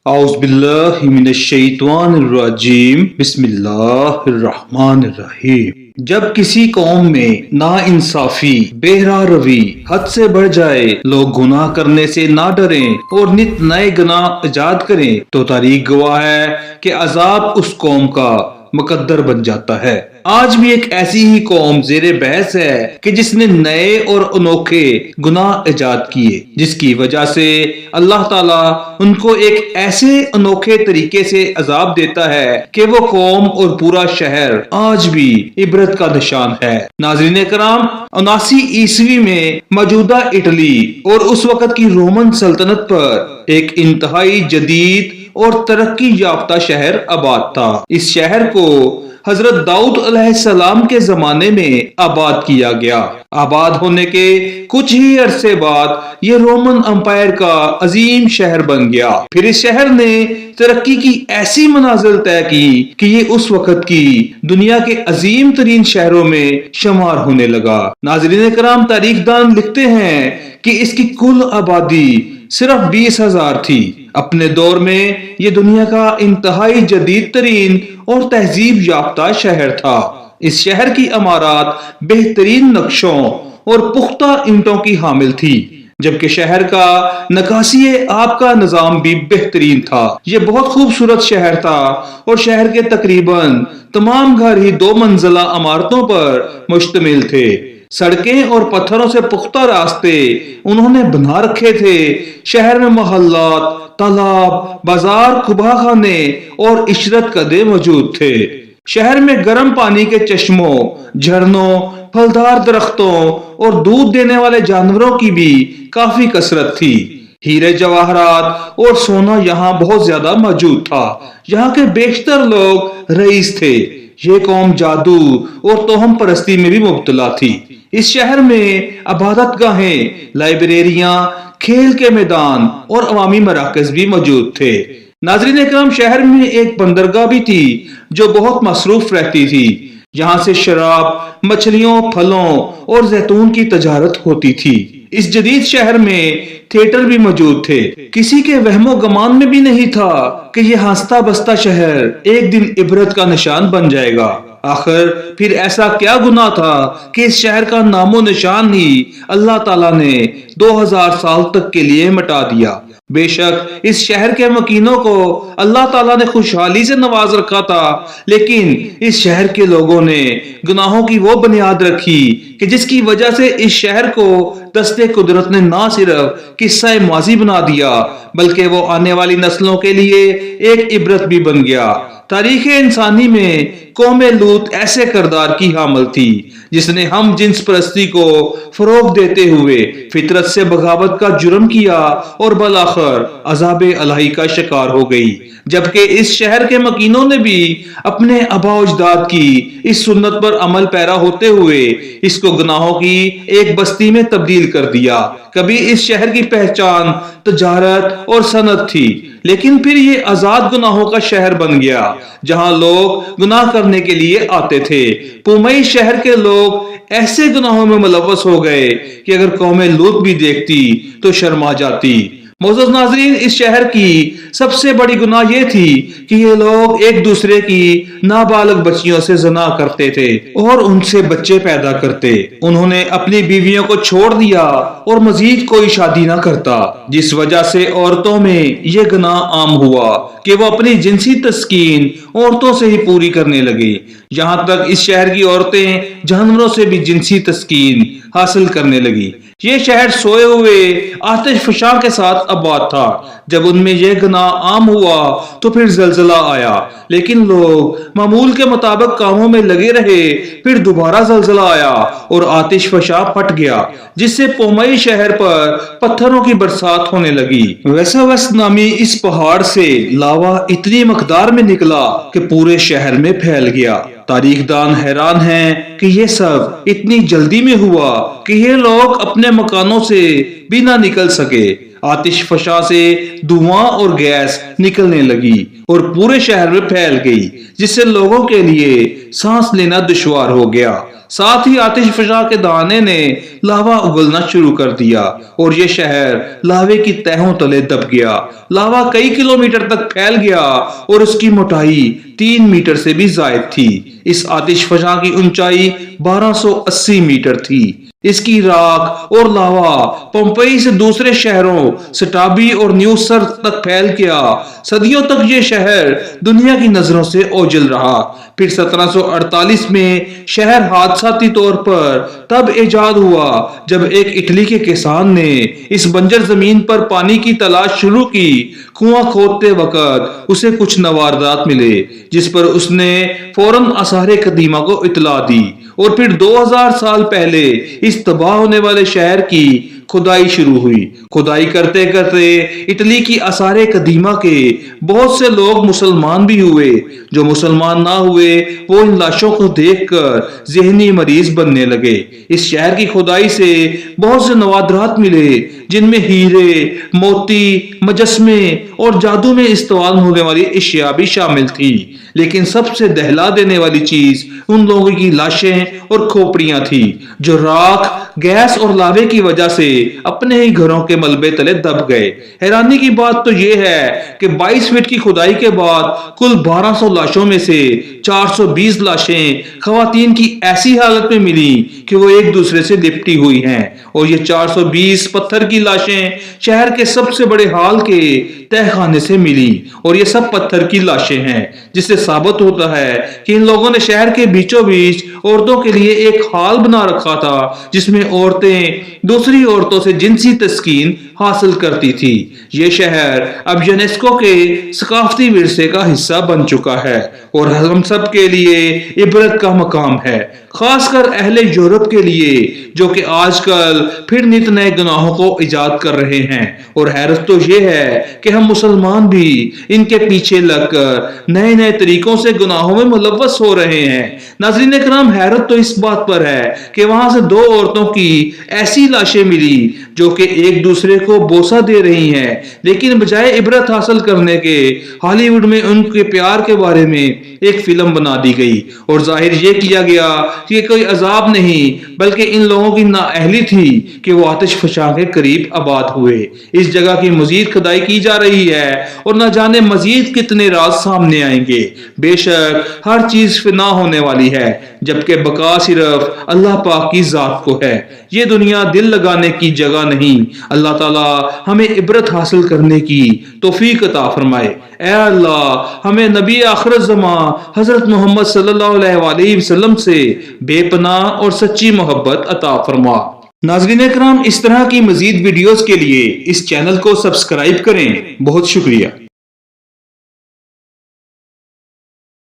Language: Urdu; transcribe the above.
اعوذ باللہ من الشیطان الرجیم بسم اللہ الرحمن الرحیم۔ جب کسی قوم میں ناانصافی، بے راہ روی حد سے بڑھ جائے، لوگ گناہ کرنے سے نہ ڈریں اور نت نئے گناہ ایجاد کریں تو تاریخ گواہ ہے کہ عذاب اس قوم کا مقدر بن جاتا ہے۔ آج بھی ایک ایسی ہی قوم زیر بحث ہے کہ جس نے نئے اور انوکھے گناہ ایجاد کیے، جس کی وجہ سے اللہ تعالیٰ ان کو ایک ایسے انوکھے طریقے سے عذاب دیتا ہے کہ وہ قوم اور پورا شہر آج بھی عبرت کا نشان ہے۔ ناظرین کرام، 79 عیسوی میں موجودہ اٹلی اور اس وقت کی رومن سلطنت پر ایک انتہائی جدید اور ترقی یافتہ شہر آباد تھا۔ اس شہر کو حضرت داؤد علیہ السلام کے زمانے میں آباد کیا گیا۔ آباد ہونے کے کچھ ہی عرصے بعد یہ رومن امپائر کا عظیم شہر بن گیا۔ پھر اس شہر نے ترقی کی ایسی منازل طے کی کہ یہ اس وقت کی دنیا کے عظیم ترین شہروں میں شمار ہونے لگا۔ ناظرین کرام، تاریخ دان لکھتے ہیں کہ اس کی کل آبادی صرف 20,000 تھی۔ اپنے دور میں یہ دنیا کا انتہائی جدید ترین اور تہذیب یافتہ شہر تھا۔ اس شہر کی عمارات بہترین نقشوں اور پختہ اینٹوں کی حامل تھی، جبکہ شہر کا نکاسی آب کا نظام بھی بہترین تھا۔ یہ بہت خوبصورت شہر تھا اور شہر کے تقریباً تمام گھر ہی 2 منزلہ عمارتوں پر مشتمل تھے۔ سڑکیں اور پتھروں سے پختہ راستے انہوں نے بنا رکھے تھے۔ شہر میں محلات، تالاب، بازار، کبہ خانے اور عشرت کدے موجود تھے۔ شہر میں گرم پانی کے چشموں، جھرنوں، پھلدار درختوں اور دودھ دینے والے جانوروں کی بھی کافی کثرت تھی۔ ہیرے جواہرات اور سونا یہاں بہت زیادہ موجود تھا۔ یہاں کے بیشتر لوگ رئیس تھے۔ یہ قوم جادو اور توہم پرستی میں بھی مبتلا تھی۔ اس شہر میں عبادت گاہیں، لائبریریاں، کھیل کے میدان اور عوامی مراکز بھی موجود تھے۔ ناظرین اکرام، شہر میں ایک بندرگاہ بھی تھی جو بہت مصروف رہتی تھی۔ یہاں سے شراب، مچھلیوں، پھلوں اور زیتون کی تجارت ہوتی تھی۔ اس جدید شہر میں تھیٹر بھی موجود تھے۔ کسی کے وہم و گمان میں بھی نہیں تھا کہ یہ ہنستا بستا شہر ایک دن عبرت کا نشان بن جائے گا۔ آخر پھر ایسا کیا گناہ تھا کہ اس شہر کا نام و نشان ہی اللہ تعالیٰ نے 2000 سال تک کے لیے مٹا دیا۔ بے شک اس شہر کے مکینوں کو اللہ تعالیٰ نے خوشحالی سے نواز رکھا تھا، لیکن اس شہر کے لوگوں نے گناہوں کی وہ بنیاد رکھی کہ جس کی وجہ سے اس شہر کو دستے قدرت نے نہ صرف قصہ ماضی بنا دیا بلکہ وہ آنے والی نسلوں کے لیے ایک عبرت بھی بن گیا۔ تاریخ انسانی میں قوم لوط ایسے کردار کی حامل تھی جس نے ہم جنس پرستی کو فروغ دیتے ہوئے فطرت سے بغاوت کا جرم کیا اور بالآخر عذاب الہی کا شکار ہو گئی، جبکہ اس شہر کے مکینوں نے بھی اپنے آباء و اجداد کی اس سنت پر عمل پیرا ہوتے ہوئے اس کو گناہوں کی ایک بستی میں تبدیل کر دیا۔ کبھی اس شہر کی پہچان تجارت اور صنعت تھی، لیکن پھر یہ آزاد گناہوں کا شہر بن گیا جہاں لوگ گناہ کرنے کے لیے آتے تھے۔ پومئی شہر کے لوگ ایسے گناہوں میں ملوث ہو گئے کہ اگر قوم لوط بھی دیکھتی تو شرما جاتی۔ معزز ناظرین، اس شہر کی سب سے بڑی گناہ یہ تھی کہ یہ لوگ ایک دوسرے کی نابالغ بچیوں سے زنا کرتے تھے اور ان سے بچے پیدا کرتے۔ انہوں نے اپنی بیویوں کو چھوڑ دیا اور مزید کوئی شادی نہ کرتا، جس وجہ سے عورتوں میں یہ گناہ عام ہوا کہ وہ اپنی جنسی تسکین عورتوں سے ہی پوری کرنے لگے۔ یہاں تک اس شہر کی عورتیں جانوروں سے بھی جنسی تسکین حاصل کرنے لگی۔ یہ شہر سوئے ہوئے آتش فشاں کے ساتھ آباد تھا۔ جب ان میں یہ گناہ عام ہوا تو پھر زلزلہ آیا، لیکن لوگ معمول کے مطابق کاموں میں لگے رہے۔ پھر دوبارہ زلزلہ آیا اور آتش فشاں پھٹ گیا، جس سے پومئی شہر پر پتھروں کی برسات ہونے لگی۔ ویساوس نامی اس پہاڑ سے لاوا اتنی مقدار میں نکلا کہ پورے شہر میں پھیل گیا۔ تاریخ دان حیران ہیں کہ یہ سب اتنی جلدی میں ہوا کہ یہ لوگ اپنے مکانوں سے بھی نہ نکل سکے۔ آتش فشاں سے دھواں اور گیس نکلنے لگی اور پورے شہر میں پھیل گئی، جس سے لوگوں کے لیے سانس لینا دشوار ہو گیا۔ ساتھ ہی آتش فشاں کے دانے نے لاوا اگلنا شروع کر دیا اور یہ شہر لاوے کی تہوں تلے دب گیا۔ لاوا کئی کلومیٹر تک پھیل گیا اور اس کی موٹائی 3 میٹر سے بھی زائد تھی۔ اس آتش فشاں کی اونچائی 1280 میٹر تھی۔ اس کی راکھ اور لاوا پومپئی سے دوسرے شہروں سٹابی اور نیو سر تک پھیل گیا۔ صدیوں تک یہ شہر دنیا کی نظروں سے اوجھل رہا۔ پھر 1748 میں شہر حادثاتی طور پر تب ایجاد ہوا جب ایک اٹلی کے کسان نے اس بنجر زمین پر پانی کی تلاش شروع کی۔ کنواں کھودتے وقت اسے کچھ نواردات ملے جس پر اس نے فوراً آثار قدیمہ کو اطلاع دی اور پھر 2000 سال پہلے اس تباہ ہونے والے شہر کی کھدائی شروع ہوئی۔ کھدائی کرتے کرتے اٹلی کی آثار قدیمہ کے بہت سے لوگ مسلمان بھی ہوئے۔ جو مسلمان نہ ہوئے وہ ان لاشوں کو دیکھ کر ذہنی مریض بننے لگے۔ اس شہر کی کھدائی سے بہت سے نوادرات ملے جن میں ہیرے، موتی، مجسمے اور جادو میں استعمال ہونے والی اشیاء بھی شامل تھی۔ لیکن سب سے دہلا دینے والی چیز ان لوگوں کی لاشیں اور کھوپڑیاں تھی جو راکھ، گیس اور لاوے کی وجہ سے اپنے ہی گھروں کے ملبے تلے دب گئے۔ حیرانی کی بات تو یہ ہے کہ 22 فٹ کی کھدائی کے بعد کل 1200 لاشوں میں سے 420 لاشیں خواتین کی ایسی حالت میں ملی کہ وہ ایک دوسرے سے لپٹی ہوئی ہیں، اور یہ 420 پتھر کی لاشیں شہر کے سب سے بڑے ہال کے تہ خانے سے ملی، اور یہ سب پتھر کی لاشیں ہیں، جس سے ثابت ہوتا ہے کہ ان لوگوں نے شہر کے بیچوں بیچ عورتوں کے لیے ایک ہال بنا رکھا تھا جس میں عورتیں دوسری عورتوں سے جنسی تسکین حاصل کرتی تھی۔ یہ شہر اب یونیسکو کے ثقافتی ورثے کا حصہ بن چکا ہے اور ہم سب کے لیے عبرت کا مقام ہے، خاص کر اہل یورپ کے لیے جو کہ آج کل پھر نت نئے گناہوں کو ایجاد کر رہے ہیں۔ اور حیرت تو یہ ہے کہ ہم مسلمان بھی ان کے پیچھے لگ کر نئے نئے طریقوں سے گناہوں میں ملوث ہو رہے ہیں۔ ناظرین کرام، حیرت تو اس بات پر ہے کہ وہاں سے 2 عورتوں کی ایسی لاشیں ملی جو کہ ایک دوسرے کو بوسہ دے رہی ہیں، لیکن بجائے عبرت حاصل کرنے کے ہالی ووڈ میں ان کے پیار کے بارے میں ایک فلم بنا دی گئی اور ظاہر یہ کیا گیا کہ کوئی عذاب نہیں بلکہ ان لوگوں کی نااہلی تھی کہ وہ آتش فشاں کے قریب آباد ہوئے۔ اس جگہ کی مزید کھدائی کی جا رہی ہے اور نہ جانے مزید کتنے راز سامنے آئیں گے۔ بے شک ہر چیز فنا ہونے والی ہے جبکہ بقا صرف اللہ پاک کی ذات کو ہے۔ یہ دنیا دل لگانے کی جگہ نہیں۔ اللہ تعالی ہمیں عبرت حاصل کرنے کی توفیق عطا فرمائے۔ اے اللہ ہمیں نبی آخر الزمان حضرت محمد صلی اللہ علیہ وآلہ وسلم سے بے پناہ اور سچی محبت عطا فرما۔ ناظرین اکرام، اس طرح کی مزید ویڈیوز کے لیے اس چینل کو سبسکرائب کریں۔ بہت شکریہ۔